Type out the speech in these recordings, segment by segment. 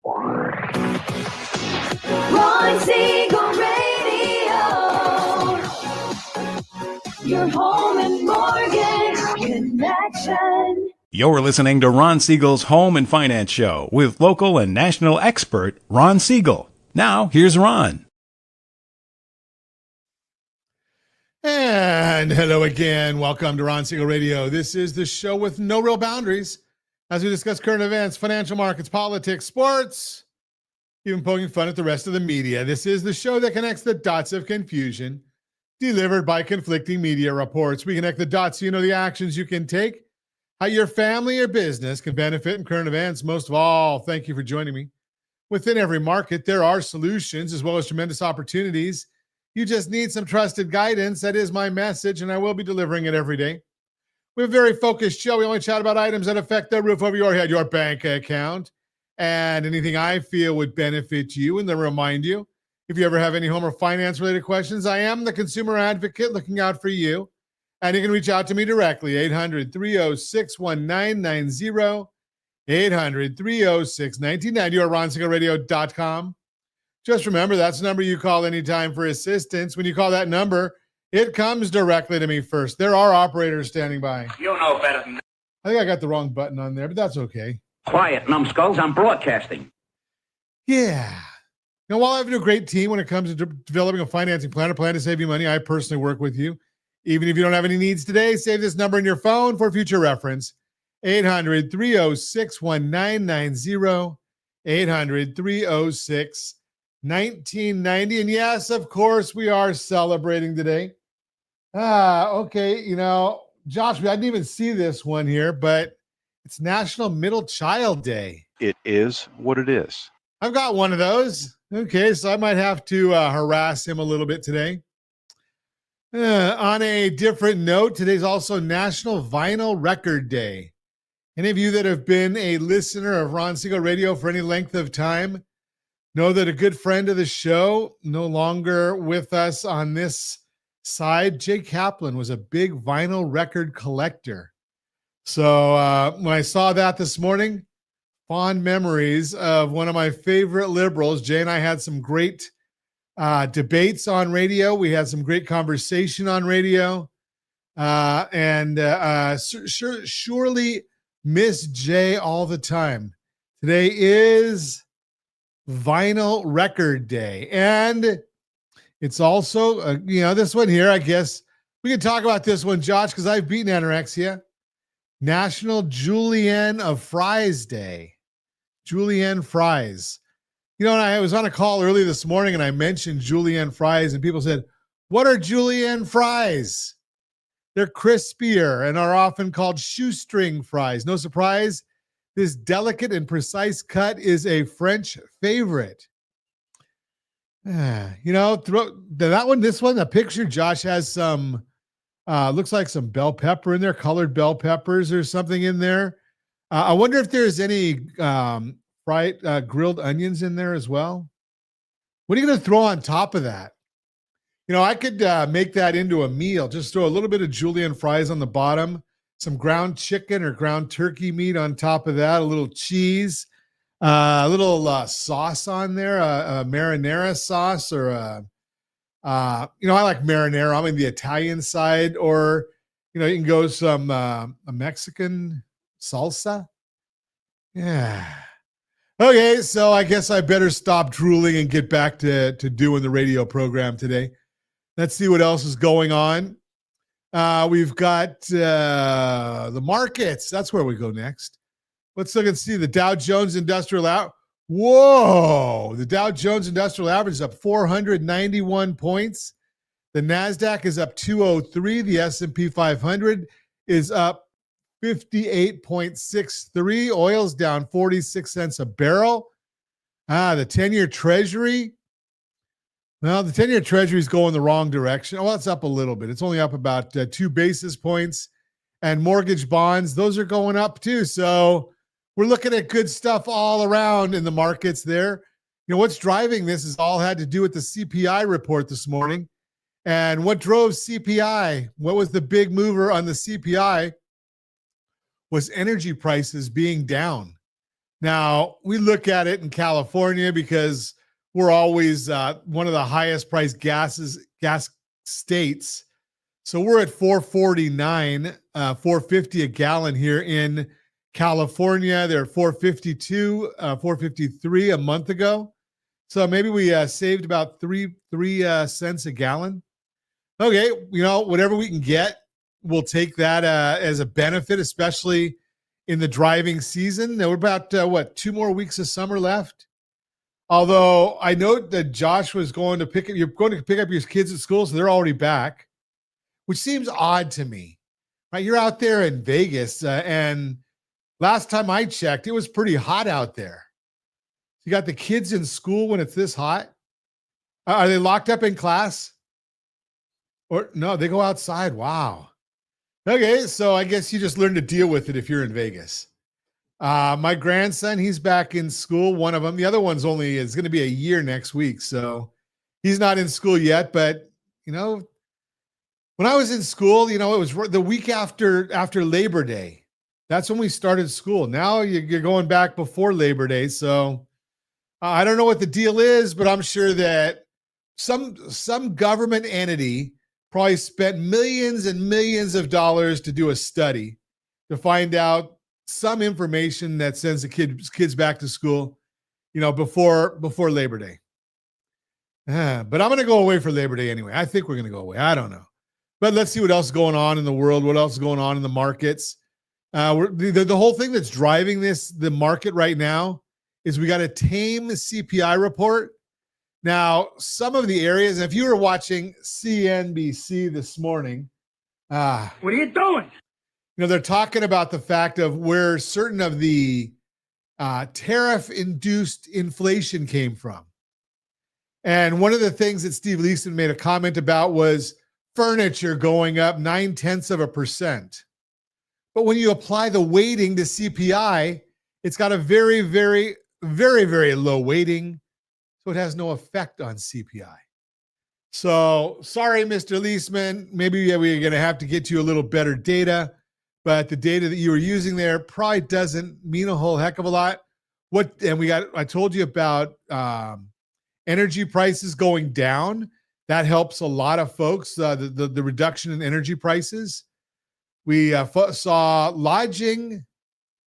Ron Siegel Radio, your home and mortgage connection. You're listening to Ron Siegel's Home and Finance Show with local and national expert Ron Siegel. Now, here's Ron. And hello again. Welcome to Ron Siegel Radio. This is the show with no real boundaries as we discuss current events, financial markets, politics, sports, even poking fun at the rest of the media. This is the show that connects the dots of confusion delivered by conflicting media reports. We connect the dots so you know the actions you can take, how your family or business can benefit in current events. Most of all, thank you for joining me. Within every market, there are solutions as well as tremendous opportunities. You just need some trusted guidance. That is my message, and I will be delivering it every day. We have a very focused show. We only chat about items that affect the roof over your head, your bank account, and anything I feel would benefit you. And then remind you, if you ever have any home or finance-related questions, I am the consumer advocate looking out for you. And you can reach out to me directly, 800-306-1990, 800-306-1990, or ronsiegelradio.com. Just remember, that's the number you call anytime for assistance. When you call that number, it comes directly to me first. There are operators standing by. You know better than that. I think I got the wrong button on there, but that's okay. Quiet, numbskulls. I'm broadcasting. Yeah. Now, while I have a great team when it comes to developing a financing plan or plan to save you money, I personally work with you. Even if you don't have any needs today, save this number in your phone for future reference. 800-306-1990, 800-306-1990. And yes, of course, we are celebrating today. Okay, you know, Josh, I didn't even see this one here, but it's National Middle Child Day. It is what it is. I've got one of those. Okay, so I might have to harass him a little bit today. On a different note, today's also National Vinyl Record Day. Any of you that have been a listener of Ron Siegel Radio for any length of time know that a good friend of the show, no longer with us on this side, Jay Kaplan was a big vinyl record collector. So when I saw that this morning, fond memories of one of my favorite liberals. Jay and I had some great debates on radio. We had some great conversation on radio. Surely miss Jay all the time. Today is Vinyl Record Day. And it's also, this one here, I guess we can talk about this one, Josh, because I've beaten anorexia. National Julienne of Fries Day. Julienne fries. You know, and I was on a call early this morning and I mentioned julienne fries and people said, what are julienne fries? They're crispier and are often called shoestring fries. No surprise, this delicate and precise cut is a French favorite. That one, this one, the picture, Josh has some, looks like some bell pepper in there, colored bell peppers or something in there. I wonder if there's any fried grilled onions in there as well. What are you going to throw on top of that? You know, I could make that into a meal. Just throw a little bit of julienne fries on the bottom, some ground chicken or ground turkey meat on top of that, a little cheese, a little sauce on there, a marinara sauce or I like marinara. I'm in the Italian side, or, you can go some a Mexican salsa. Yeah. Okay, so I guess I better stop drooling and get back to doing the radio program today. Let's see what else is going on. We've got the markets. That's where we go next. Let's look and see the Dow Jones Industrial Average. Whoa! The Dow Jones Industrial Average is up 491 points. The NASDAQ is up 203. The S&P 500 is up 58.63. Oil's down 46 cents a barrel. The 10-year Treasury. Well, the 10-year Treasury is going the wrong direction. Well, it's up a little bit. It's only up about 2 basis points. And mortgage bonds, those are going up too. So we're looking at good stuff all around in the markets there. What's driving this is all had to do with the CPI report this morning. And what drove CPI? What was the big mover on the CPI? Was energy prices being down. Now, we look at it in California because we're always one of the highest priced gas states. So we're at 449, 450 a gallon here in California. They're 452, 453 a month ago. So maybe we saved about three cents a gallon. Okay, whatever we can get, we'll take that as a benefit, especially in the driving season. Now we're about 2 more weeks of summer left. Although I know that Josh was going to pick up your kids at school, so they're already back, which seems odd to me. Right, you're out there in Vegas, and last time I checked, it was pretty hot out there. You got the kids in school when it's this hot. Are they locked up in class? Or no, they go outside. Wow. Okay, so I guess you just learn to deal with it if you're in Vegas. My grandson, he's back in school. One of them, the other one's is going to be a year next week, so he's not in school yet. But when I was in school, it was the week after Labor Day. That's when we started school. Now you're going back before Labor Day, so I don't know what the deal is, but I'm sure that some government entity probably spent millions and millions of dollars to do a study to find out some information that sends the kids back to school, before Labor Day. But I'm going to go away for Labor Day anyway. I think we're going to go away. I don't know. But let's see what else is going on in the world, what else is going on in the markets. The whole thing that's driving the market right now is we got a tame CPI report. Now, some of the areas, and if you were watching CNBC this morning, What are you doing? they're talking about the fact of where certain of the tariff-induced inflation came from. And one of the things that Steve Leeson made a comment about was furniture going up 0.9%. But when you apply the weighting to CPI, it's got a very, very, very, very low weighting. So it has no effect on CPI. So sorry, Mr. Leisman. Maybe we're going to have to get you a little better data, but the data that you were using there probably doesn't mean a whole heck of a lot. I told you about energy prices going down. That helps a lot of folks, the reduction in energy prices. We saw lodging.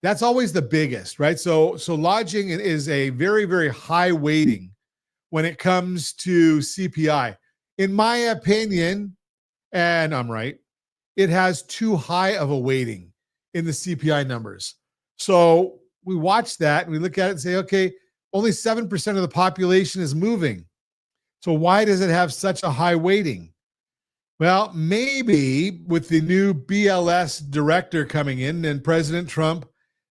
That's always the biggest, right? So lodging is a very, very high weighting when it comes to CPI. In my opinion, and I'm right, it has too high of a weighting in the CPI numbers. So we watch that and we look at it and say, okay, only 7% of the population is moving. So why does it have such a high weighting? Well, maybe with the new BLS director coming in, and President Trump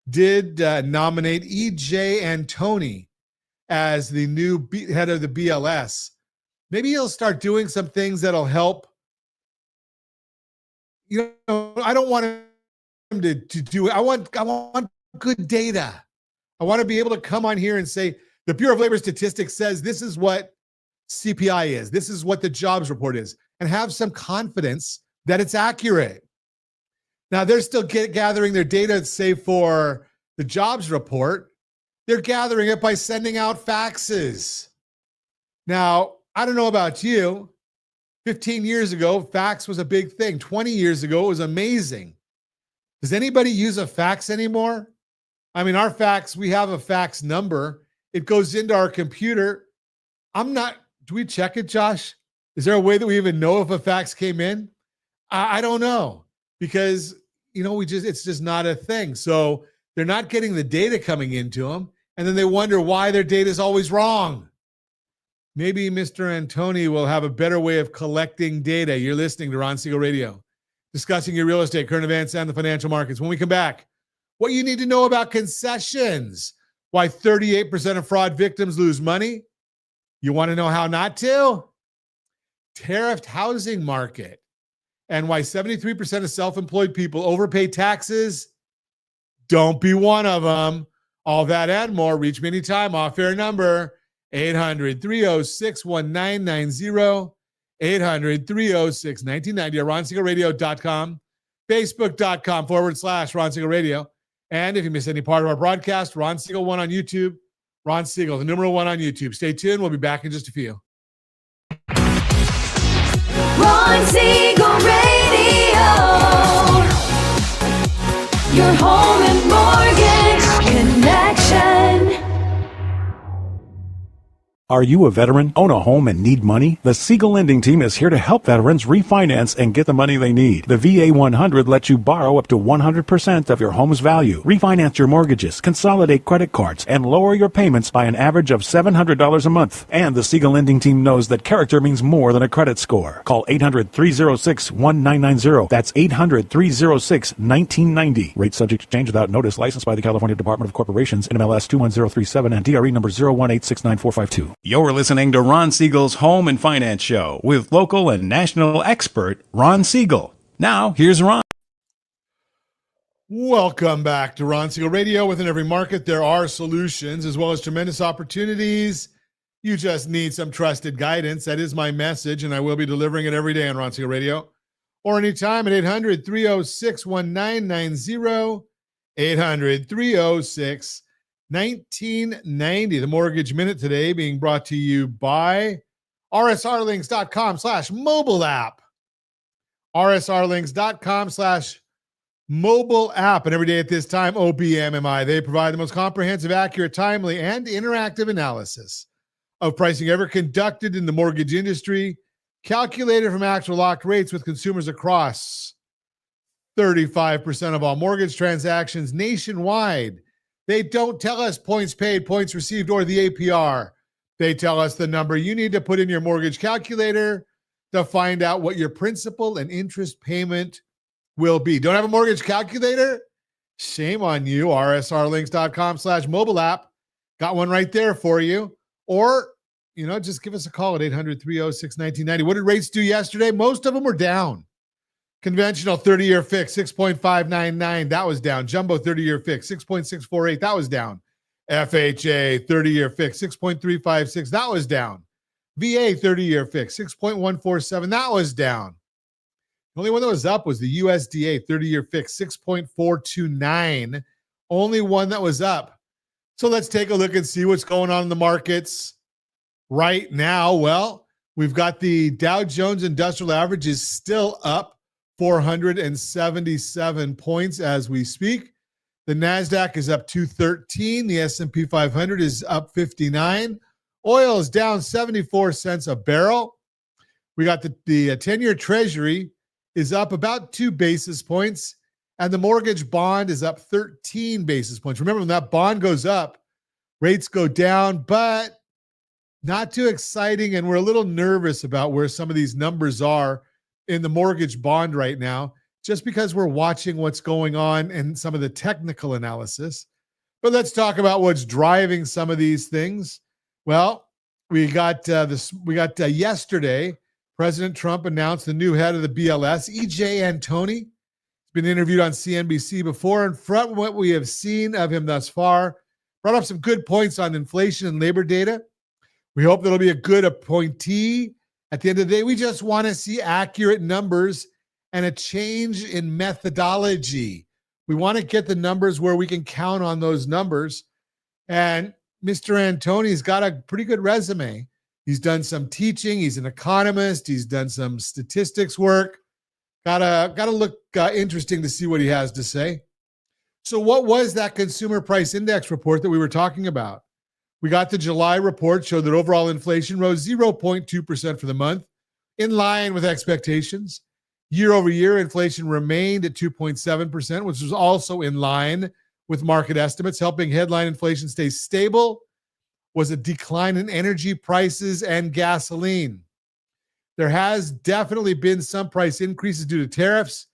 did nominate E.J. Antoni as the new head of the BLS. Maybe he'll start doing some things that'll help. I don't want him to do it. I want good data. I want to be able to come on here and say, the Bureau of Labor Statistics says this is what CPI is. This is what the jobs report is, and have some confidence that it's accurate. Now, they're still gathering their data, say, for the jobs report. They're gathering it by sending out faxes. Now, I don't know about you. 15 years ago, fax was a big thing. 20 years ago, it was amazing. Does anybody use a fax anymore? I mean, our fax, we have a fax number. It goes into our computer. Do we check it, Josh? Is there a way that we even know if a fax came in? I don't know, because, it's just not a thing. So they're not getting the data coming into them. And then they wonder why their data is always wrong. Maybe Mr. Antoni will have a better way of collecting data. You're listening to Ron Siegel Radio, discussing your real estate, current events, and the financial markets. When we come back, what you need to know about concessions, why 38% of fraud victims lose money. You want to know how not to? Tariffed housing market, and why 73% of self-employed people overpay taxes. Don't be one of them. All that and more. Reach me anytime. Off-air number, 800-306-1990, 800-306-1990, or RonSiegelRadio.com, Facebook.com/Ron Siegel Radio. And if you miss any part of our broadcast, Ron Siegel 1 on YouTube. Ron Siegel, the number 1 on YouTube. Stay tuned. We'll be back in just a few. Ron Siegel Radio. Your home and mortgage connection. Are you a veteran, own a home, and need money? The Siegel Lending Team is here to help veterans refinance and get the money they need. The VA 100 lets you borrow up to 100% of your home's value, refinance your mortgages, consolidate credit cards, and lower your payments by an average of $700 a month. And the Siegel Lending Team knows that character means more than a credit score. Call 800-306-1990. That's 800-306-1990. Rate subject to change without notice. Licensed by the California Department of Corporations, NMLS 21037, and DRE number 018694452. You're listening to Ron Siegel's Home and Finance Show with local and national expert Ron Siegel. Now, here's Ron. Welcome back to Ron Siegel Radio. Within every market, there are solutions as well as tremendous opportunities. You just need some trusted guidance. That is my message, and I will be delivering it every day on Ron Siegel Radio or anytime at 800-306-1990, 800-306-1990. 1990. The Mortgage Minute today being brought to you by rsrlinks.com/mobile app. rsrlinks.com/mobile app. And every day at this time, OPMMI. They provide the most comprehensive, accurate, timely, and interactive analysis of pricing ever conducted in the mortgage industry, calculated from actual locked rates with consumers across 35% of all mortgage transactions nationwide. They don't tell us points paid, points received, or the APR. They tell us the number you need to put in your mortgage calculator to find out what your principal and interest payment will be. Don't have a mortgage calculator? Shame on you. rsrlinks.com/mobile app. Got one right there for you. Or, just give us a call at 800-306-1990. What did rates do yesterday? Most of them were down. Conventional 30-year fix, 6.599. That was down. Jumbo 30-year fix, 6.648. That was down. FHA 30-year fix, 6.356. That was down. VA 30-year fix, 6.147. That was down. The only one that was up was the USDA 30-year fix, 6.429. Only one that was up. So let's take a look and see what's going on in the markets right now. Well, we've got the Dow Jones Industrial Average is still up 477 points as we speak. The NASDAQ is up 213. The S&P 500 is up 59. Oil is down 74 cents a barrel. We got the 10-year Treasury is up about 2 basis points, and the mortgage bond is up 13 basis points. Remember, when that bond goes up, rates go down, but not too exciting, and we're a little nervous about where some of these numbers are in the mortgage bond right now, just because we're watching what's going on and some of the technical analysis. But let's talk about what's driving some of these things. Well, we got yesterday, President Trump announced the new head of the BLS, E.J. Antoni. He's been interviewed on CNBC before, and from what we have seen of him thus far, brought up some good points on inflation and labor data. We hope that'll be a good appointee. At the end of the day, we just want to see accurate numbers and a change in methodology. We want to get the numbers where we can count on those numbers. And Mr. Antoni's got a pretty good resume. He's done some teaching. He's an economist. He's done some statistics work. Gotta look interesting to see what he has to say. So what was that consumer price index report that we were talking about? We got the July report, showed that overall inflation rose 0.2% for the month, in line with expectations. Year over year, inflation remained at 2.7%, which was also in line with market estimates. Helping headline inflation stay stable was a decline in energy prices and gasoline. There has definitely been some price increases due to tariffs,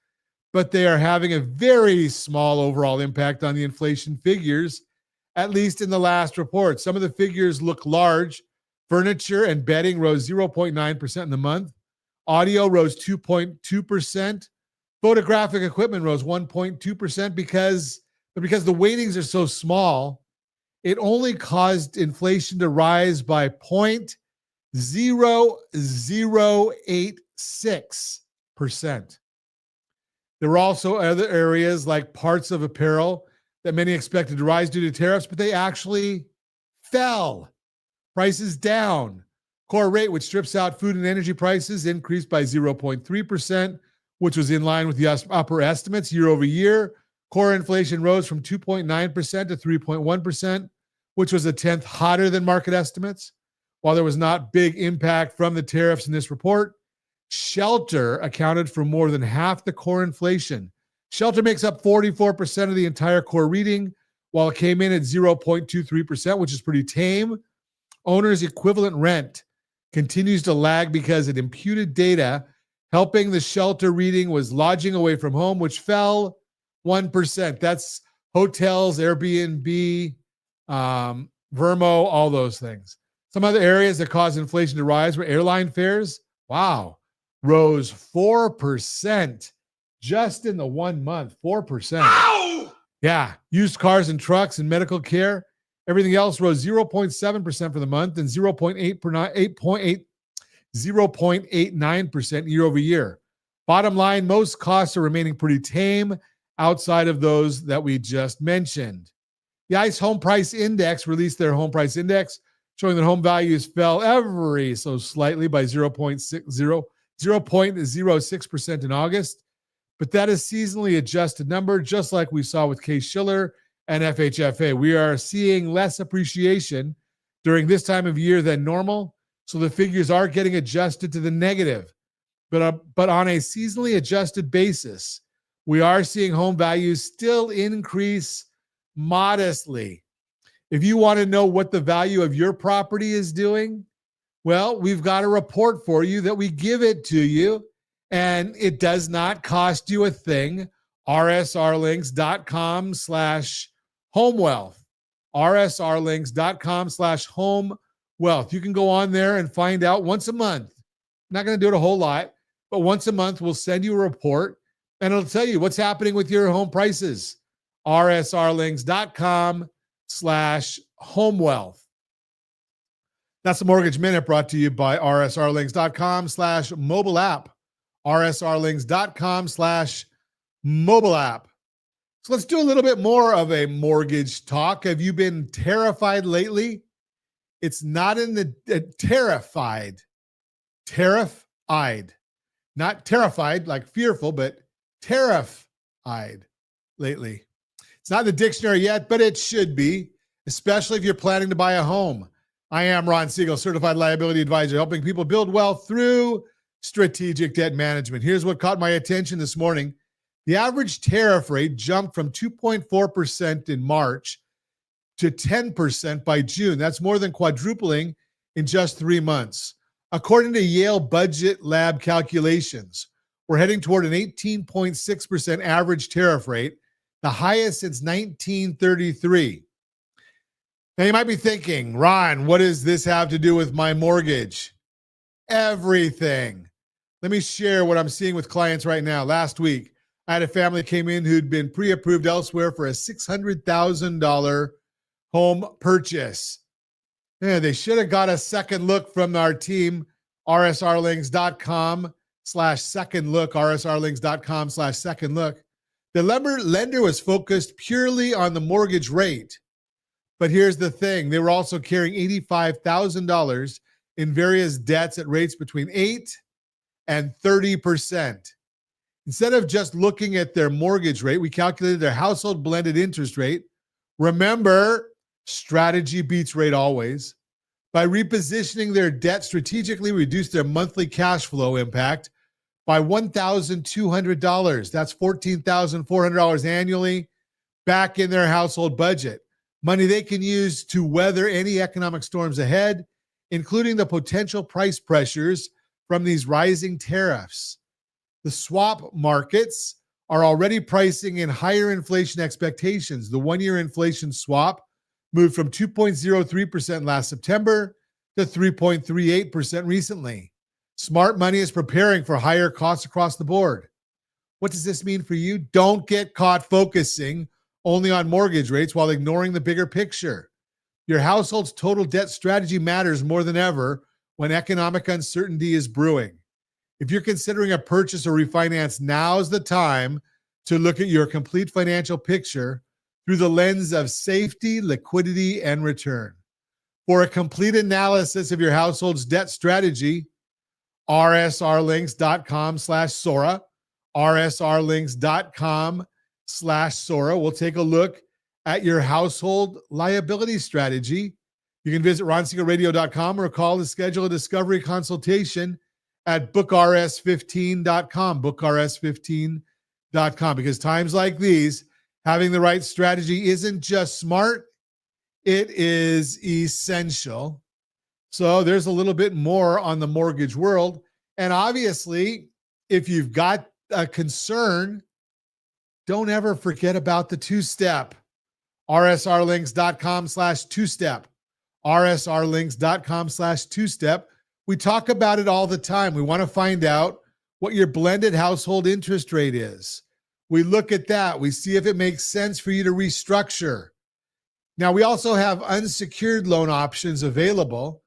but they are having a very small overall impact on the inflation figures, at least in the last report. Some of the figures look large. Furniture and bedding rose 0.9% in the month. Audio rose 2.2%. Photographic equipment rose 1.2% because the weightings are so small, it only caused inflation to rise by 0.0086%. There were also other areas like parts of apparel that many expected to rise due to tariffs, but they actually fell. Prices down. Core rate, which strips out food and energy prices, increased by 0.3%, which was in line with the upper estimates year over year. Core inflation rose from 2.9% to 3.1%, which was a tenth hotter than market estimates. While there was not big impact from the tariffs in this report, shelter accounted for more than half the core inflation. Shelter makes up 44% of the entire core reading, while it came in at 0.23%, which is pretty tame. Owner's equivalent rent continues to lag because it imputed data. Helping the shelter reading was lodging away from home, which fell 1%. That's hotels, Airbnb, Vermo, all those things. Some other areas that caused inflation to rise were airline fares. Wow, rose 4% just in the 1 month, 4%. Ow! Yeah, used cars and trucks and medical care. Everything else rose 0.7% for the month and 0.89% year over year. Bottom line, most costs are remaining pretty tame outside of those that we just mentioned. The ICE Home Price Index released their home price index, showing that home values fell ever so slightly by 0.06% in August. But that is seasonally adjusted number, just like we saw with Case-Shiller and FHFA. We are seeing less appreciation during this time of year than normal, so the figures are getting adjusted to the negative. But on a seasonally adjusted basis, we are seeing home values still increase modestly. If you want to know what the value of your property is doing, well, we've got a report for you that we give it to you, and it does not cost you a thing. rsrlinks.com/homewealth. rsrlinks.com/homewealth. You can go on there and find out once a month. I'm not going to do it a whole lot, but once a month, we'll send you a report, and it'll tell you what's happening with your home prices. rsrlinks.com/homewealth. That's the Mortgage Minute, brought to you by rsrlinks.com/mobile app. rsrlinks.com/mobile app. So let's do a little bit more of a mortgage talk. Have you been terrified lately? It's not in the terrified. Terrified. Not terrified like fearful, but terrified lately. It's not in the dictionary yet, but it should be, especially if you're planning to buy a home. I am Ron Siegel, Certified Liability Advisor, helping people build wealth through strategic debt management. Here's what caught my attention this morning. The average tariff rate jumped from 2.4% in March to 10% by June. That's more than quadrupling in just 3 months. According to Yale Budget Lab calculations, we're heading toward an 18.6% average tariff rate, the highest since 1933. Now, you might be thinking, Ron, what does this have to do with my mortgage? Everything. Let me share what I'm seeing with clients right now. Last week, I had a family came in who'd been pre-approved elsewhere for a $600,000 home purchase. Yeah, they should have got a second look from our team, rsrlinks.com/second look, rsrlinks.com/second look. The lender was focused purely on the mortgage rate. But here's the thing. They were also carrying $85,000 in various debts at rates between 8 and 30%. Instead of just looking at their mortgage rate, we calculated their household blended interest rate. Remember, strategy beats rate always. By repositioning their debt strategically, reduced their monthly cash flow impact by $1,200. That's $14,400 annually back in their household budget. Money they can use to weather any economic storms ahead, including the potential price pressures from these rising tariffs. The swap markets are already pricing in higher inflation expectations. The one-year inflation swap moved from 2.03% last September to 3.38% recently. Smart money is preparing for higher costs across the board. What does this mean for you? Don't get caught focusing only on mortgage rates while ignoring the bigger picture. Your household's total debt strategy matters more than ever when economic uncertainty is brewing. If you're considering a purchase or refinance, now's the time to look at your complete financial picture through the lens of safety, liquidity, and return. For a complete analysis of your household's debt strategy, rsrlinks.com/Sora, rsrlinks.com/Sora. We'll take a look at your household liability strategy. You can visit ronsiegelradio.com or call to schedule a discovery consultation at bookrs15.com, bookrs15.com, because times like these, having the right strategy isn't just smart, it is essential. So there's a little bit more on the mortgage world. And obviously, if you've got a concern, don't ever forget about the two-step. rsrlinks.com/two-step. rsrlinks.com/two-step. We talk about it all the time. We want to find out what your blended household interest rate is. We look at that. We see if it makes sense for you to restructure. Now, we also have unsecured loan options available.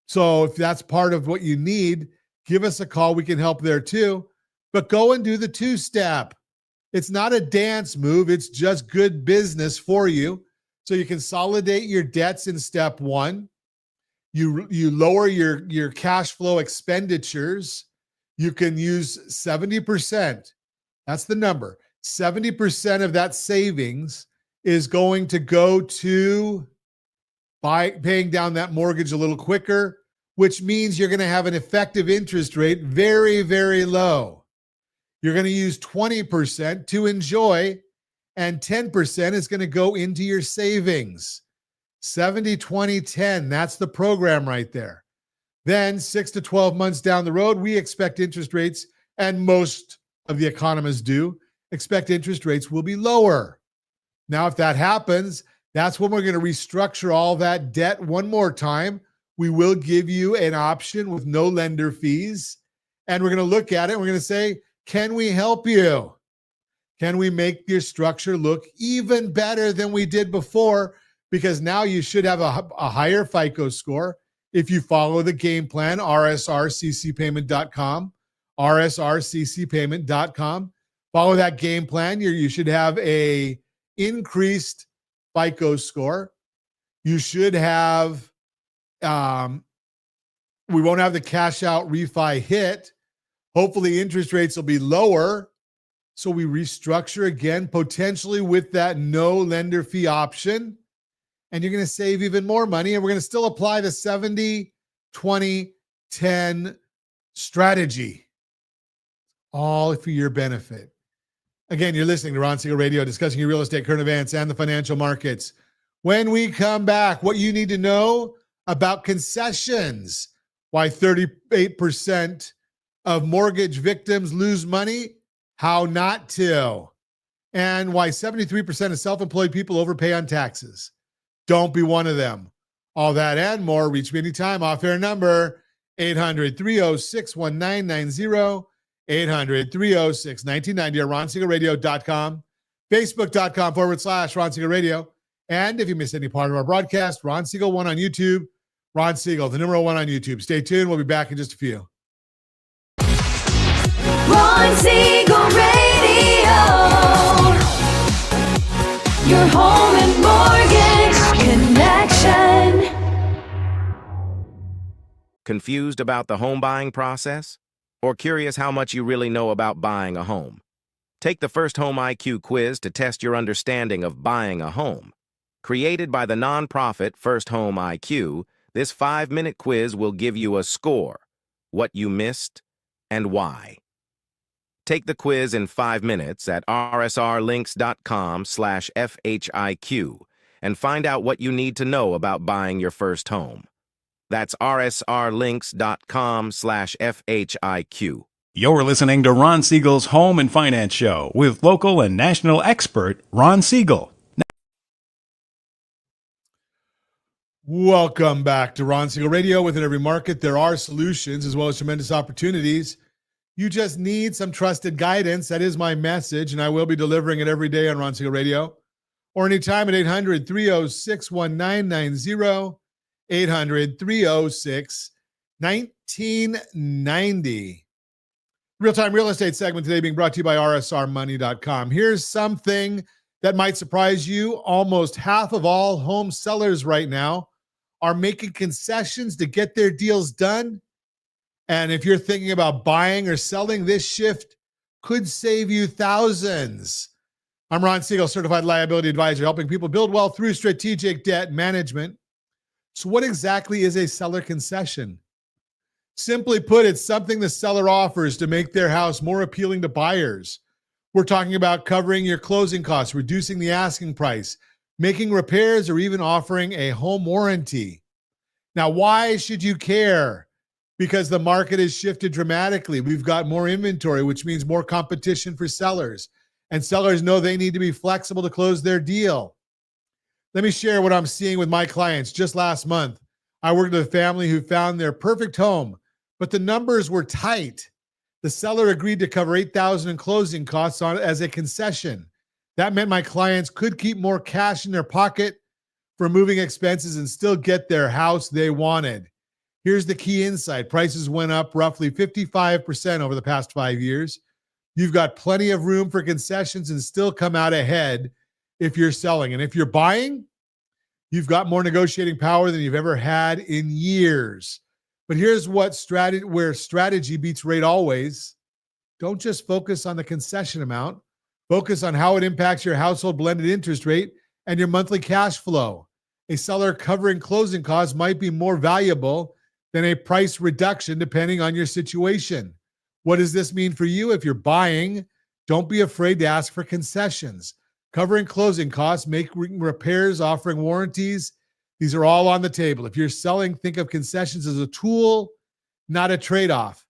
So if that's part of what you need, give us a call. We can help there too. But go and do the two-step. It's not a dance move. It's just good business for you. So you consolidate your debts in step one. You lower your cash flow expenditures. You can use 70%. That's the number. 70% of that savings is going to go to paying down that mortgage a little quicker, which means you're going to have an effective interest rate very, very low. You're going to use 20% to enjoy, and 10% is going to go into your savings. 70, 20, 10. That's the program right there. Then 6 to 12 months down the road, we expect interest rates, and most of the economists do, expect interest rates will be lower. Now, if that happens, that's when we're going to restructure all that debt one more time. We will give you an option with no lender fees, and we're going to look at it. And we're going to say, can we help you? Can we make your structure look even better than we did before? Because now you should have a higher FICO score if you follow the game plan, rsrccpayment.com, rsrccpayment.com. Follow that game plan. You should have a increased FICO score. You should have, we won't have the cash out refi hit. Hopefully interest rates will be lower. So we restructure again, potentially with that no lender fee option. And you're going to save even more money. And we're going to still apply the 70, 20, 10 strategy. All for your benefit. Again, you're listening to Ron Siegel Radio, discussing your real estate, current events, and the financial markets. When we come back, what you need to know about concessions, why 38% of mortgage victims lose money, how not to, and why 73% of self-employed people overpay on taxes. Don't be one of them. All that and more. Reach me anytime. Off-air number 800-306-1990, 800-306-1990, or ronsiegelradio.com, facebook.com/Ron Siegel Radio. And if you missed any part of our broadcast, Ron Siegel 1 on YouTube, Ron Siegel, the number 1 on YouTube. Stay tuned. We'll be back in just a few. Ron Siegel Radio. Your home and mortgage connection. Confused about the home buying process? Or curious how much you really know about buying a home? Take the First Home IQ quiz to test your understanding of buying a home. Created by the nonprofit First Home IQ, this 5-minute quiz will give you a score, what you missed, and why. Take the quiz in 5 minutes at rsrlinks.com/FHIQ and find out what you need to know about buying your first home. That's rsrlinks.com/FHIQ. You're listening to Ron Siegel's Home and Finance Show with local and national expert Ron Siegel. Welcome back to Ron Siegel Radio. Within every market, there are solutions as well as tremendous opportunities. You just need some trusted guidance. That is my message, and I will be delivering it every day on Ron Siegel Radio or anytime at 800-306-1990, 800-306-1990. Real-time real estate segment today being brought to you by rsrmoney.com. Here's something that might surprise you. Almost half of all home sellers right now are making concessions to get their deals done. And if you're thinking about buying or selling, this shift could save you thousands. I'm Ron Siegel, Certified Liability Advisor, helping people build wealth through strategic debt management. So what exactly is a seller concession? Simply put, it's something the seller offers to make their house more appealing to buyers. We're talking about covering your closing costs, reducing the asking price, making repairs, or even offering a home warranty. Now, why should you care? Because the market has shifted dramatically. We've got more inventory, which means more competition for sellers. And sellers know they need to be flexible to close their deal. Let me share what I'm seeing with my clients. Just last month, I worked with a family who found their perfect home, but the numbers were tight. The seller agreed to cover $8,000 in closing costs as a concession. That meant my clients could keep more cash in their pocket for moving expenses and still get their house they wanted. Here's the key insight. Prices went up roughly 55% over the past 5 years. You've got plenty of room for concessions and still come out ahead if you're selling. And if you're buying, you've got more negotiating power than you've ever had in years. But here's where strategy beats rate always. Don't just focus on the concession amount. Focus on how it impacts your household blended interest rate and your monthly cash flow. A seller covering closing costs might be more valuable than a price reduction depending on your situation. What does this mean for you? If you're buying, don't be afraid to ask for concessions. Covering closing costs, making repairs, offering warranties, these are all on the table. If you're selling, think of concessions as a tool, not a trade-off.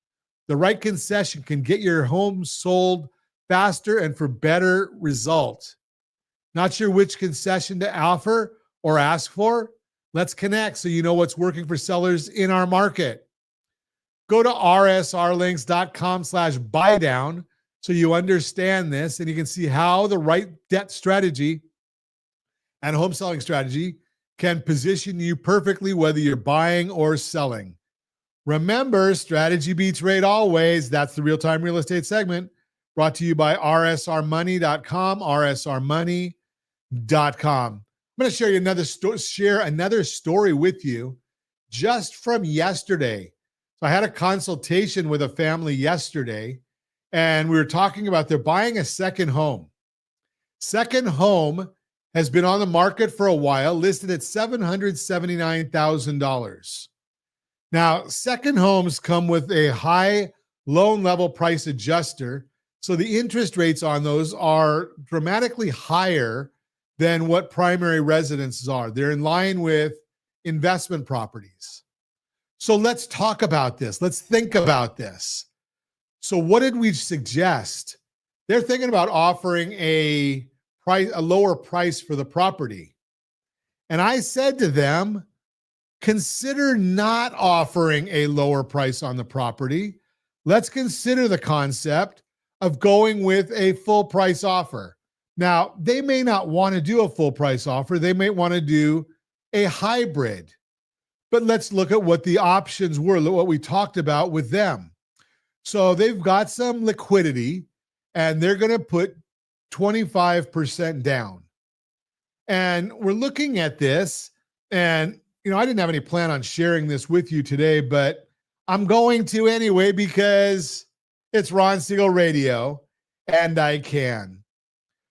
The right concession can get your home sold faster and for better results. Not sure which concession to offer or ask for? Let's connect so you know what's working for sellers in our market. Go to rsrlinks.com/buydown so you understand this and you can see how the right debt strategy and home selling strategy can position you perfectly whether you're buying or selling. Remember, strategy beats rate always. That's the real-time real estate segment brought to you by rsrmoney.com, rsrmoney.com. I'm going to share another story with you just from yesterday. So I had a consultation with a family yesterday, and we were talking about they're buying a second home. Second home has been on the market for a while, listed at $779,000. Now, second homes come with a high loan level price adjuster, so the interest rates on those are dramatically higher than what primary residences are. They're in line with investment properties. So let's talk about this. Let's think about this. So what did we suggest? They're thinking about offering a lower price for the property. And I said to them, consider not offering a lower price on the property. Let's consider the concept of going with a full price offer. Now, they may not want to do a full price offer. They may want to do a hybrid. But let's look at what the options were, what we talked about with them. So they've got some liquidity and they're going to put 25% down. And we're looking at this, and I didn't have any plan on sharing this with you today, but I'm going to anyway because it's Ron Siegel Radio and I can.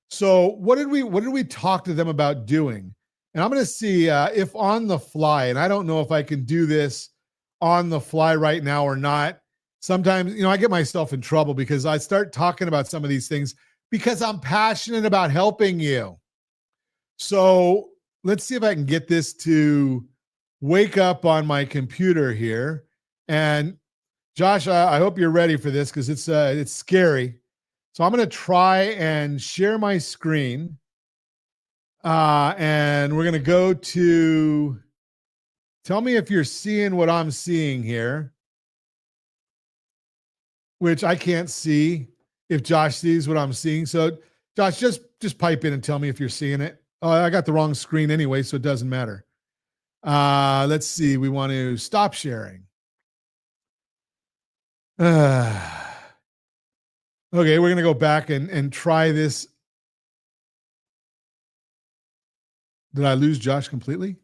So what did we talk to them about doing? And I'm going to see if on the fly, and I don't know if I can do this on the fly right now or not. Sometimes, I get myself in trouble because I start talking about some of these things because I'm passionate about helping you. So let's see if I can get this to wake up on my computer here. And Josh, I hope you're ready for this because it's scary. So I'm going to try and share my screen. And we're going to go to, tell me if you're seeing what I'm seeing here, which I can't see if Josh sees what I'm seeing. So Josh, just pipe in and tell me if you're seeing it. Oh, I got the wrong screen anyway, so it doesn't matter. Let's see. We want to stop sharing. Okay, we're going to go back and try this Did I lose Josh completely?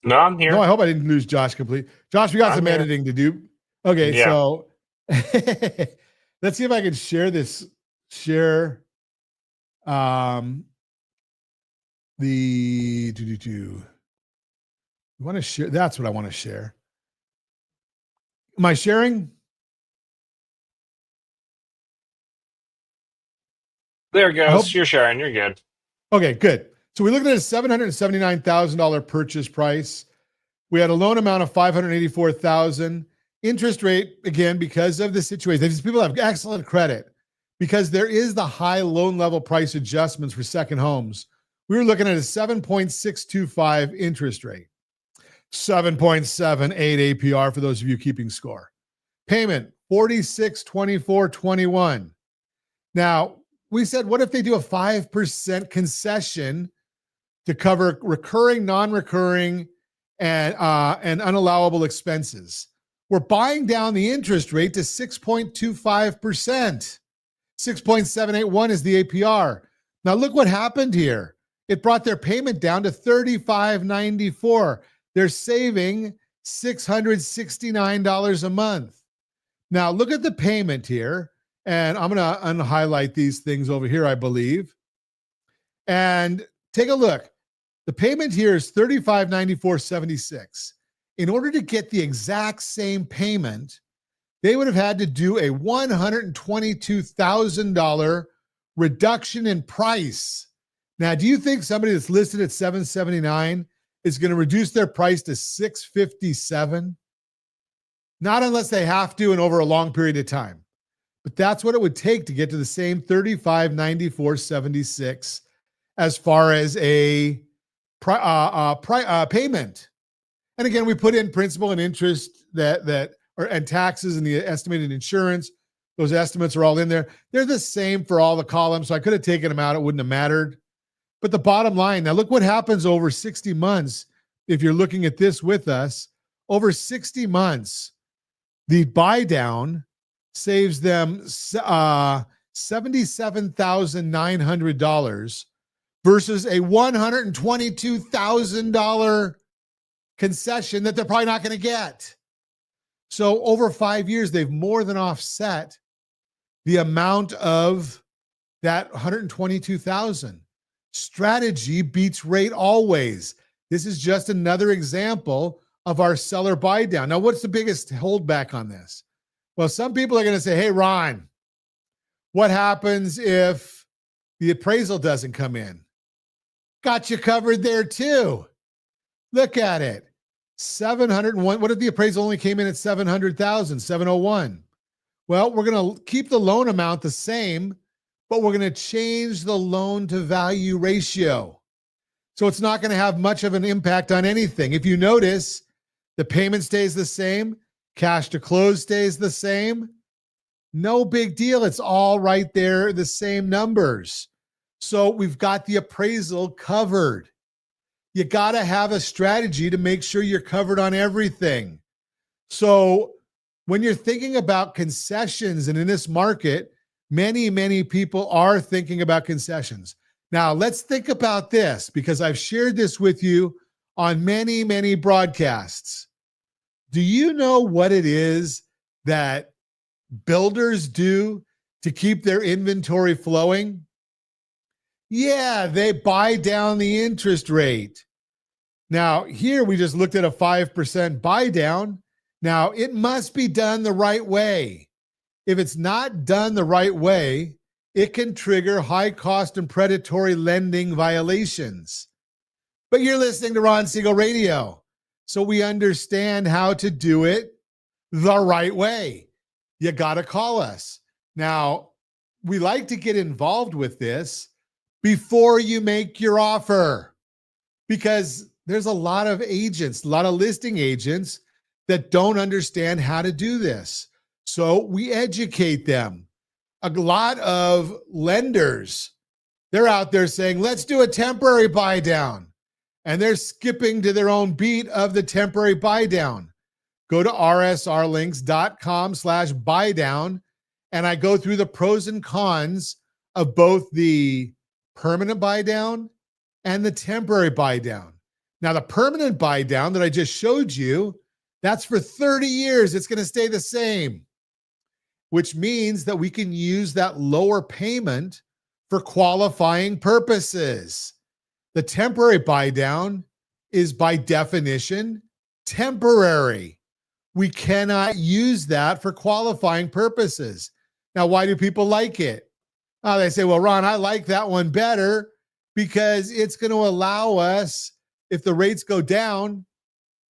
No, I'm here. No, I hope I didn't lose Josh completely. Josh, we got I'm some here. editing to do. Okay, Yeah. so let's see if I can share this. Share the you want to share? That's what I want to share. Am I sharing? There it goes. hope- You're sharing. You're good. Okay, good. So we're looking at a $779,000 purchase price. We had a loan amount of $584,000. Interest rate, again, because of the situation, these people have excellent credit because there is the high loan level price adjustments for second homes. We were looking at a 7.625 interest rate, 7.78 APR for those of you keeping score. Payment, $46.24.21. Now, we said, what if they do a 5% concession to cover recurring, non-recurring, and unallowable expenses? We're buying down the interest rate to 6.25%. 6.781 is the APR. Now look what happened here. It brought their payment down to $35.94. They're saving $669 a month. Now look at the payment here, and I'm going to unhighlight these things over here, I believe. And take a look. The payment here is $35.94.76. In order to get the exact same payment, they would have had to do a $122,000 reduction in price. Now, do you think somebody that's listed at $779 is going to reduce their price to $657? Not unless they have to and over a long period of time. But that's what it would take to get to the same $35.94.76 as far as a payment. And again, we put in principal and interest and taxes and the estimated insurance. Those estimates are all in there. They're the same for all the columns, so I could have taken them out. It wouldn't have mattered. But the bottom line, now look what happens over 60 months. If you're looking at this with us, over 60 months, the buy down saves them $77,900 versus a $122,000 concession that they're probably not going to get. So over 5 years, they've more than offset the amount of that $122,000. Strategy beats rate always. This is just another example of our seller buy down. Now, what's the biggest holdback on this? Well, some people are going to say, hey, Ron, what happens if the appraisal doesn't come in? Got you covered there too. Look at it. 701. What if the appraisal only came in at 700,000, 701? Well, we're going to keep the loan amount the same, but we're going to change the loan to value ratio. So it's not going to have much of an impact on anything. If you notice, the payment stays the same, cash to close stays the same. No big deal. It's all right there, the same numbers. So we've got the appraisal covered. You got to have a strategy to make sure you're covered on everything. So when you're thinking about concessions and in this market, many people are thinking about concessions. Now, let's think about this because I've shared this with you on many broadcasts. Do you know what it is that builders do to keep their inventory flowing? Yeah, they buy down the interest rate. Now, here we just looked at a 5% buy down. Now, it must be done the right way. If it's not done the right way, it can trigger high cost and predatory lending violations. But you're listening to Ron Siegel Radio, so we understand how to do it the right way. You got to call us. Now, we like to get involved with this before you make your offer because there's a lot of agents, a lot of listing agents that don't understand how to do this. So we educate them. A lot of lenders, they're out there saying, let's do a temporary buy down. And they're skipping to their own beat of the temporary buy down. Go to rsrlinks.com/buy down. And I go through the pros and cons of both the permanent buy down and the temporary buy down. Now, the permanent buy down that I just showed you, that's for 30 years. It's going to stay the same, which means that we can use that lower payment for qualifying purposes. The temporary buy down is by definition temporary. We cannot use that for qualifying purposes. Now, why do people like it? They say, well, Ron, I like that one better because it's going to allow us, if the rates go down,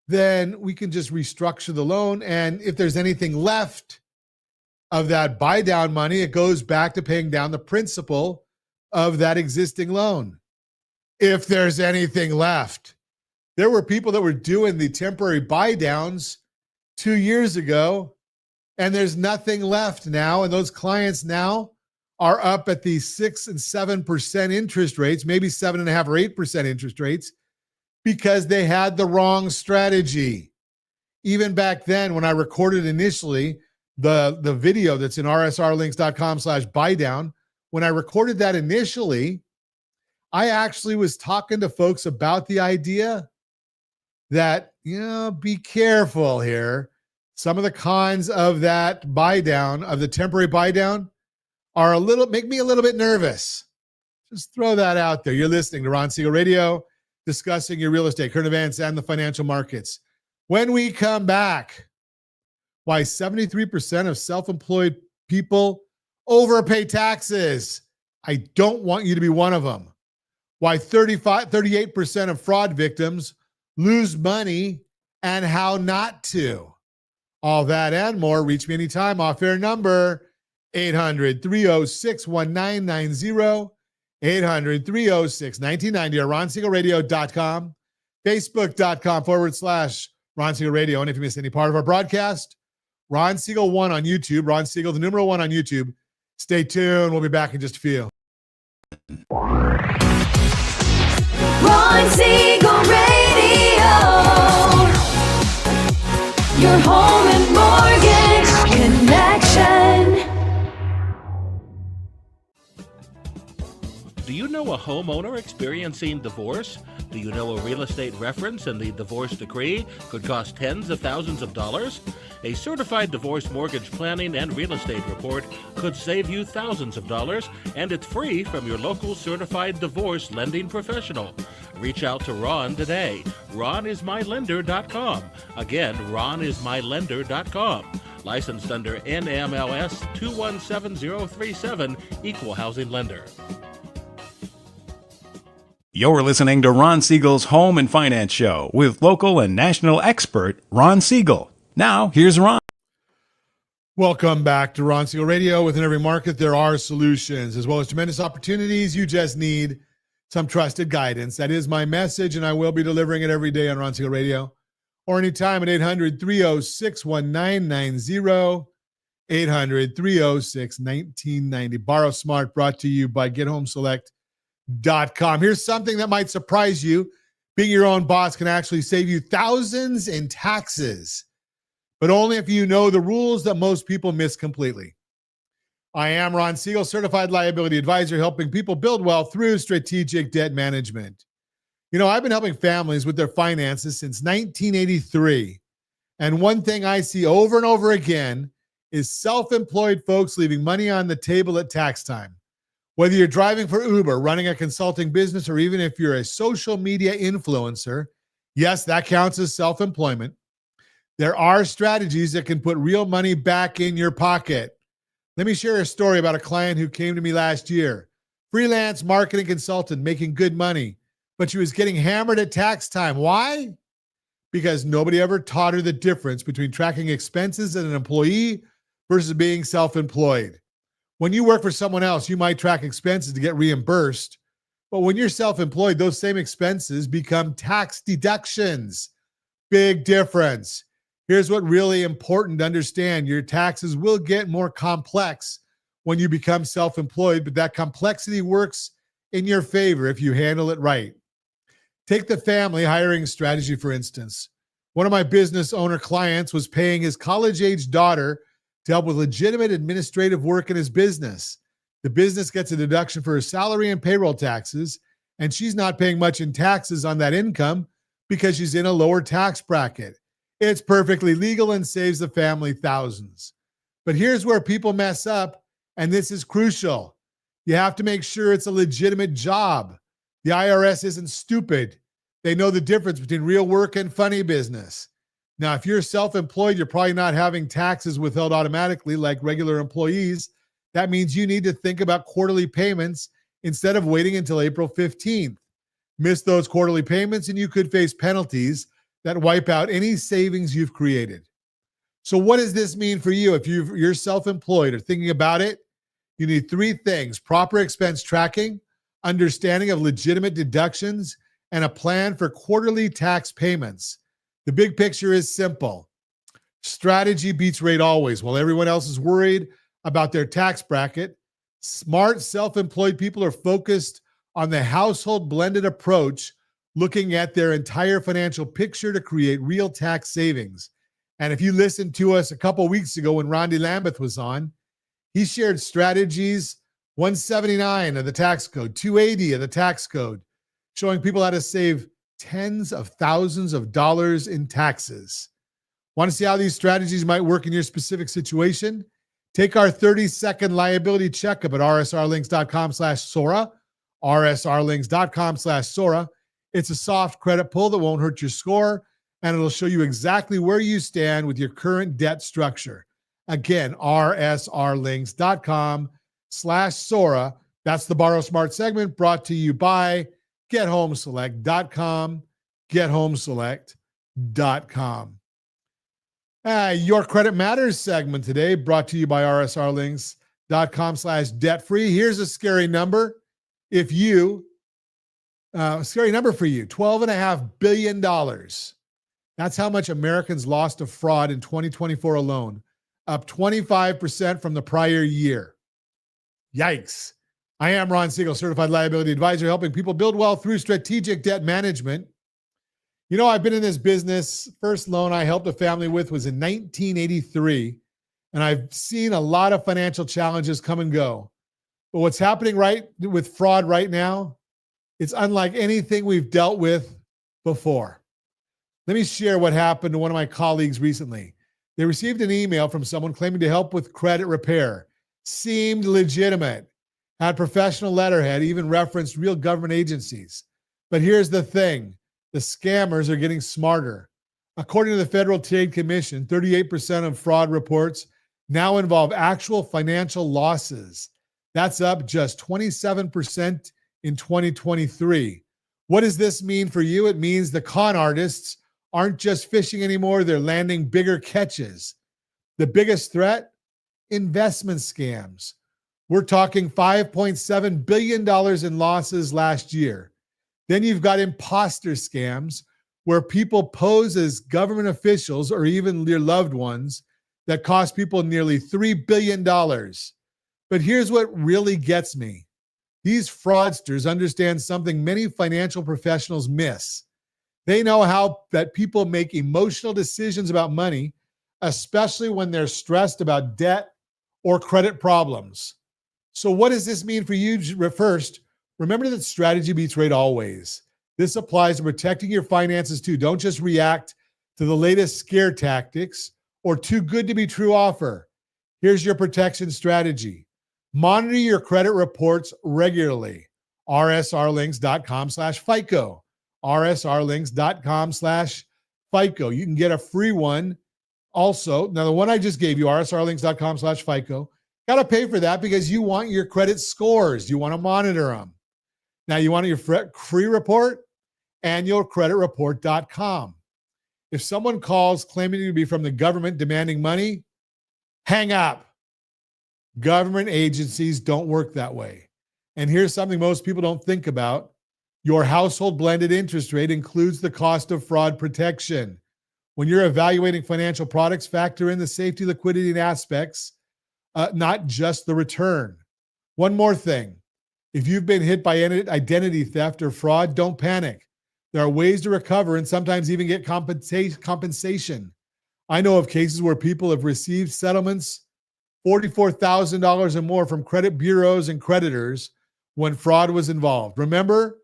then we can just restructure the loan. And if there's anything left of that buy down money, it goes back to paying down the principal of that existing loan. If there's anything left. There were people that were doing the temporary buy downs 2 years ago, and there's nothing left now. And those clients now are up at the 6 and 7% interest rates, maybe 7.5 or 8% interest rates, because they had the wrong strategy. Even back then, when I recorded initially the video that's in rsrlinks.com/buydown, when I recorded that initially, I actually was talking to folks about the idea that, be careful here. Some of the cons of that buy down, of the temporary buy down, make me a little bit nervous. Just throw that out there. You're listening to Ron Siegel Radio, discussing your real estate, current events, and the financial markets. When we come back, why 73% of self-employed people overpay taxes. I don't want you to be one of them. Why 38% of fraud victims lose money and how not to. All that and more. Reach me anytime. Off-air number 800-306-1990, 800-306-1990, or RonSiegelRadio.com, Facebook.com/Ron Siegel Radio. And if you missed any part of our broadcast, Ron Siegel 1 on YouTube, Ron Siegel, the numeral 1 on YouTube. Stay tuned. We'll be back in just a few. Ron Siegel Radio. Your home and mortgage connection. Do you know a homeowner experiencing divorce? Do you know a real estate reference and the divorce decree could cost tens of thousands of dollars? A certified divorce mortgage planning and real estate report could save you thousands of dollars, and it's free from your local certified divorce lending professional. Reach out to Ron today. RonIsMyLender.com. Again, RonIsMyLender.com. Licensed under NMLS 217037, Equal Housing Lender. You're listening to Ron Siegel's Home and Finance Show with local and national expert Ron Siegel. Now, here's Ron. Welcome back to Ron Siegel Radio. Within every market, there are solutions as well as tremendous opportunities. You just need some trusted guidance. That is my message, and I will be delivering it every day on Ron Siegel Radio or anytime at 800-306-1990, 800-306-1990. Borrow Smart, brought to you by GetHomeSelect.com. Here's something that might surprise you. Being your own boss can actually save you thousands in taxes, but only if you know the rules that most people miss completely. I am Ron Siegel, Certified Liability Advisor, helping people build wealth through strategic debt management. I've been helping families with their finances since 1983. And one thing I see over and over again is self-employed folks leaving money on the table at tax time. Whether you're driving for Uber, running a consulting business, or even if you're a social media influencer, yes, that counts as self-employment. There are strategies that can put real money back in your pocket. Let me share a story about a client who came to me last year. Freelance marketing consultant making good money, but she was getting hammered at tax time. Why? Because nobody ever taught her the difference between tracking expenses as an employee versus being self-employed. When you work for someone else, you might track expenses to get reimbursed. But when you're self-employed, those same expenses become tax deductions. Big difference. Here's what really important to understand. Your taxes will get more complex when you become self-employed, but that complexity works in your favor if you handle it right. Take the family hiring strategy, for instance. One of my business owner clients was paying his college-age daughter to help with legitimate administrative work in his business. The business gets a deduction for her salary and payroll taxes, and she's not paying much in taxes on that income because she's in a lower tax bracket. It's perfectly legal and saves the family thousands. But here's where people mess up, and this is crucial. You have to make sure it's a legitimate job. The IRS isn't stupid. They know the difference between real work and funny business. Now, if you're self-employed, you're probably not having taxes withheld automatically like regular employees. That means you need to think about quarterly payments instead of waiting until April 15th. Miss those quarterly payments and you could face penalties that wipe out any savings you've created. So what does this mean for you? If you're self-employed or thinking about it, you need three things: proper expense tracking, understanding of legitimate deductions, and a plan for quarterly tax payments. The big picture is simple. Strategy beats rate always. While everyone else is worried about their tax bracket, smart self-employed people are focused on the household blended approach, looking at their entire financial picture to create real tax savings. And if you listened to us a couple weeks ago when Rondi Lambeth was on, he shared strategies 179 of the tax code, 280 of the tax code, showing people how to save tens of thousands of dollars in taxes. Want to see how these strategies might work in your specific situation? Take our 30-second liability checkup at rsrlinks.com/Sora, rsrlinks.com/Sora. It's a soft credit pull that won't hurt your score, and it'll show you exactly where you stand with your current debt structure. Again, rsrlinks.com/Sora. That's the Borrow Smart segment brought to you by GetHomeSelect.com, GetHomeSelect.com. Your Credit Matters segment today brought to you by rsrlinks.com/debt-free. Here's a scary number. Scary number for you, $12.5 billion. That's how much Americans lost to fraud in 2024 alone, up 25% from the prior year. Yikes. I am Ron Siegel, Certified Liability Advisor, helping people build wealth through strategic debt management. You know, I've been in this business. First loan I helped a family with was in 1983, and I've seen a lot of financial challenges come and go. But what's happening with fraud right now, it's unlike anything we've dealt with before. Let me share what happened to one of my colleagues recently. They received an email from someone claiming to help with credit repair. Seemed legitimate, had professional letterhead, even referenced real government agencies. But here's the thing. The scammers are getting smarter. According to the Federal Trade Commission, 38% of fraud reports now involve actual financial losses. That's up just 27% in 2023. What does this mean for you? It means the con artists aren't just fishing anymore, they're landing bigger catches. The biggest threat? Investment scams. We're talking $5.7 billion in losses last year. Then you've got imposter scams where people pose as government officials or even their loved ones that cost people nearly $3 billion. But here's what really gets me. These fraudsters understand something many financial professionals miss. They know how that people make emotional decisions about money, especially when they're stressed about debt or credit problems. So what does this mean for you? First, remember that strategy beats rate always. This applies to protecting your finances too. Don't just react to the latest scare tactics or too good to be true offer. Here's your protection strategy. Monitor your credit reports regularly. rsrlinks.com/FICO. rsrlinks.com/FICO. You can get a free one also. Now, the one I just gave you, rsrlinks.com/FICO, got to pay for that because you want your credit scores. You want to monitor them. Now, you want your free report? Annualcreditreport.com. If someone calls claiming to be from the government demanding money, hang up. Government agencies don't work that way. And here's something most people don't think about. Your household blended interest rate includes the cost of fraud protection. When you're evaluating financial products, factor in the safety, liquidity, and aspects, not just the return. One more thing. If you've been hit by identity theft or fraud, don't panic. There are ways to recover and sometimes even get compensation. I know of cases where people have received settlements, $44,000 or more from credit bureaus and creditors when fraud was involved. Remember,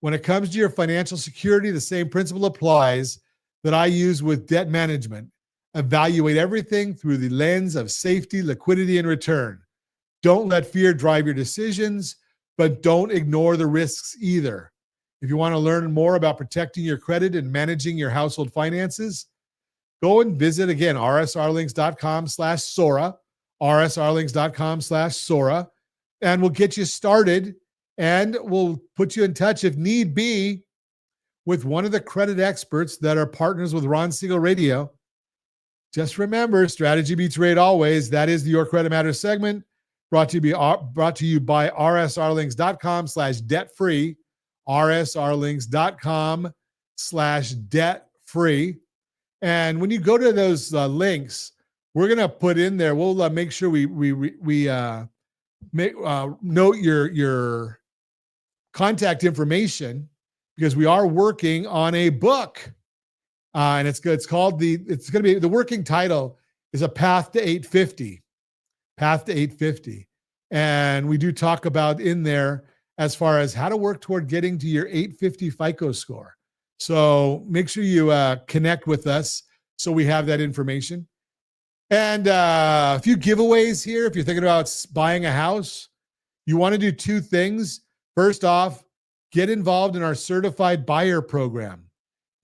When it comes to your financial security, the same principle applies that I use with debt management. Evaluate everything through the lens of safety, liquidity, and return. Don't let fear drive your decisions, but don't ignore the risks either. If you want to learn more about protecting your credit and managing your household finances, go and visit again, rsrlinks.com/Sora, rsrlinks.com/Sora, and we'll get you started and we'll put you in touch if need be with one of the credit experts that are partners with Ron Siegel Radio. Just remember, strategy beats rate always. That is the Your Credit Matters segment brought to you by rsrlinks.com/debt-free, rsrlinks.com/debt-free. And when you go to those links, we're going to put in there, we'll make sure we note your contact information, because we are working on a book. And it's good. It's going to be, the working title is A Path to 850. Path to 850. And we do talk about in there as far as how to work toward getting to your 850 FICO score. So make sure you connect with us so we have that information. And a few giveaways here. If you're thinking about buying a house, you want to do two things. First off, get involved in our certified buyer program.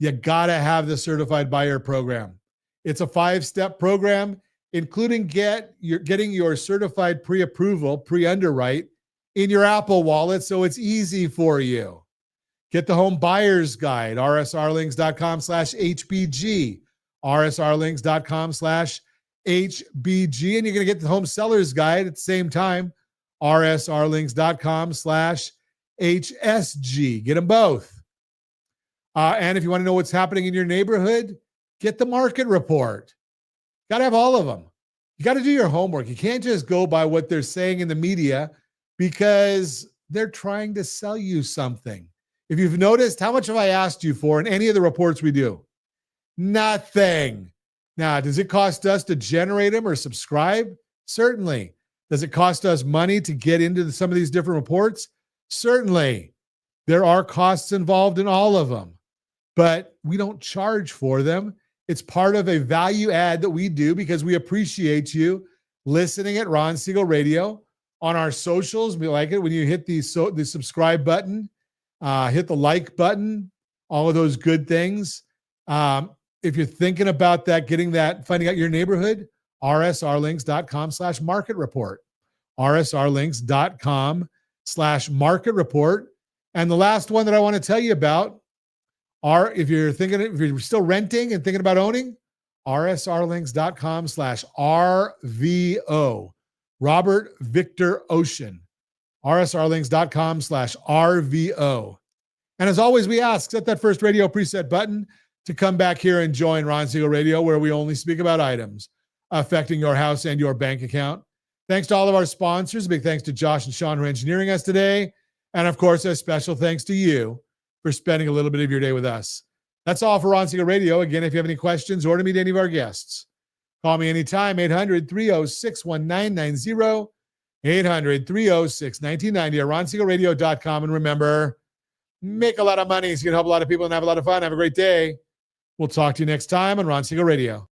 You got to have the certified buyer program. It's a 5-step program, including getting your certified pre-approval, pre-underwrite in your Apple Wallet, so it's easy for you. Get the home buyer's guide, rsrlinks.com/HBG, rsrlinks.com/HBG, and you're going to get the home seller's guide at the same time, rsrlinks.com/HSG. Get them both. And if you want to know what's happening in your neighborhood, get the market report. Got to have all of them. You got to do your homework. You can't just go by what they're saying in the media, because they're trying to sell you something. If you've noticed, how much have I asked you for in any of the reports we do? Nothing. Now, does it cost us to generate them or subscribe? Certainly. Does it cost us money to get into some of these different reports? Certainly. There are costs involved in all of them, but we don't charge for them. It's part of a value add that we do because we appreciate you listening at Ron Siegel Radio. On our socials, we like it when you hit the subscribe button, hit the like button, all of those good things. If you're thinking about that, finding out your neighborhood, rsrlinks.com/market report, rsrlinks.com/market report. And the last one that I want to tell you about if you're still renting and thinking about owning, rsrlinks.com/RVO, Robert Victor Ocean, rsrlinks.com/RVO. And as always, we ask, set that first radio preset button to come back here and join Ron Siegel Radio, where we only speak about items affecting your house and your bank account. Thanks to all of our sponsors. A big thanks to Josh and Sean for engineering us today. And of course, a special thanks to you for spending a little bit of your day with us. That's all for Ron Siegel Radio. Again, if you have any questions or to meet any of our guests, call me anytime, 800-306-1990, 800-306-1990, or ronsiegelradio.com. And remember, make a lot of money so you can help a lot of people and have a lot of fun. Have a great day. We'll talk to you next time on Ron Siegel Radio.